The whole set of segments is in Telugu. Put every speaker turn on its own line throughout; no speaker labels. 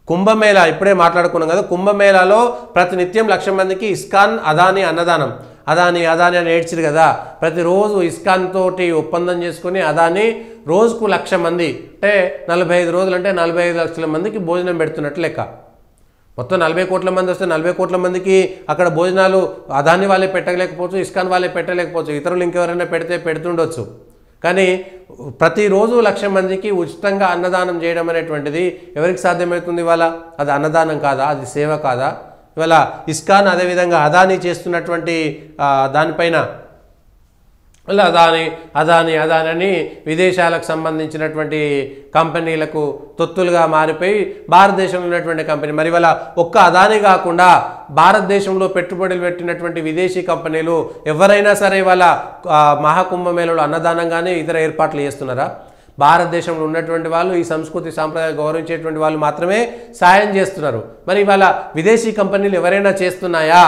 కుంభమేళా ఇప్పుడే మాట్లాడుకున్నాం కదా, కుంభమేళాలో ప్రతినిత్యం 1,00,000 మందికి ఇస్కాన్ అదాని అన్నదానం, అదాని అదాని అని ఏడ్చిరు కదా, ప్రతిరోజు ఇస్కాన్ తోటి ఒప్పందం చేసుకుని అదాని రోజుకు 1,00,000 మంది అంటే 45 రోజులు అంటే 45 లక్షల మందికి భోజనం పెడుతున్నట్టు లెక్క. మొత్తం 40 కోట్ల మంది వస్తే 40 కోట్ల మందికి అక్కడ భోజనాలు అదాని వాళ్ళే పెట్టలేకపోవచ్చు, ఇస్కాన్ వాళ్ళే పెట్టలేకపోవచ్చు, ఇతరులు ఇంకెవరైనా పెడుతుండొచ్చు. కానీ ప్రతిరోజు 1,00,000 మందికి ఉచితంగా అన్నదానం చేయడం అనేటువంటిది ఎవరికి సాధ్యమవుతుంది? ఇవాళ అది అన్నదానం కాదా? అది సేవ కాదా? ఇవాళ ఇస్కాన్ అదేవిధంగా అదాని చేస్తున్నటువంటి దానిపైన అదాని అని విదేశాలకు సంబంధించినటువంటి కంపెనీలకు తొత్తులుగా మారిపోయి భారతదేశంలో ఉన్నటువంటి కంపెనీ, మరి ఇవాళ ఒక్క అదాని కాకుండా భారతదేశంలో పెట్టుబడులు పెట్టినటువంటి విదేశీ కంపెనీలు ఎవరైనా సరే ఇవాళ మహాకుంభమేళలో అన్నదానం కానీ ఇతర ఏర్పాట్లు చేస్తున్నారా? భారతదేశంలో ఉన్నటువంటి వాళ్ళు ఈ సంస్కృతి సాంప్రదాయాలు గౌరవించేటువంటి వాళ్ళు మాత్రమే సాయం చేస్తున్నారు. మరి ఇవాళ విదేశీ కంపెనీలు ఎవరైనా చేస్తున్నాయా?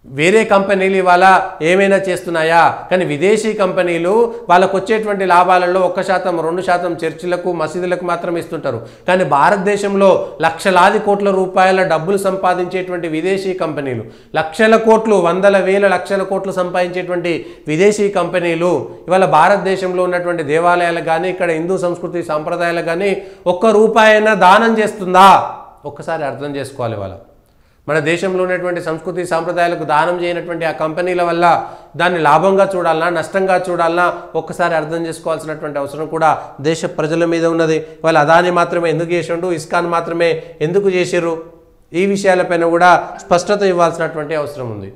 వేరే కంపెనీలు ఇవాళ ఏమైనా చేస్తున్నాయా? కానీ విదేశీ కంపెనీలు వాళ్ళకు వచ్చేటువంటి లాభాలలో 1%, 2% చర్చిలకు మసీదులకు మాత్రం ఇస్తుంటారు. కానీ భారతదేశంలో లక్షలాది కోట్ల రూపాయల డబ్బులు సంపాదించేటువంటి విదేశీ కంపెనీలు, లక్షల కోట్లు, వందల వేల లక్షల కోట్లు సంపాదించేటువంటి విదేశీ కంపెనీలు ఇవాళ భారతదేశంలో ఉన్నటువంటి దేవాలయాలకు కానీ ఇక్కడ హిందూ సంస్కృతి సాంప్రదాయాలకు కానీ ₹1 అయినా దానం చేస్తుందా? ఒక్కసారి అర్థం చేసుకోవాలి. ఇవాళ మన దేశంలో ఉన్నటువంటి సంస్కృతి సాంప్రదాయాలకు దానం చేయనటువంటి ఆ కంపెనీల వల్ల దాన్ని లాభంగా చూడాలన్నా నష్టంగా చూడాలన్నా ఒక్కసారి అర్థం చేసుకోవాల్సినటువంటి అవసరం కూడా దేశ ప్రజల మీద ఉన్నది. వాళ్ళు అదాని మాత్రమే ఎందుకు చేసిండు, ఇస్కాన్ మాత్రమే ఎందుకు చేసిర్రు, ఈ విషయాలపైన కూడా స్పష్టత ఇవ్వాల్సినటువంటి అవసరం ఉంది.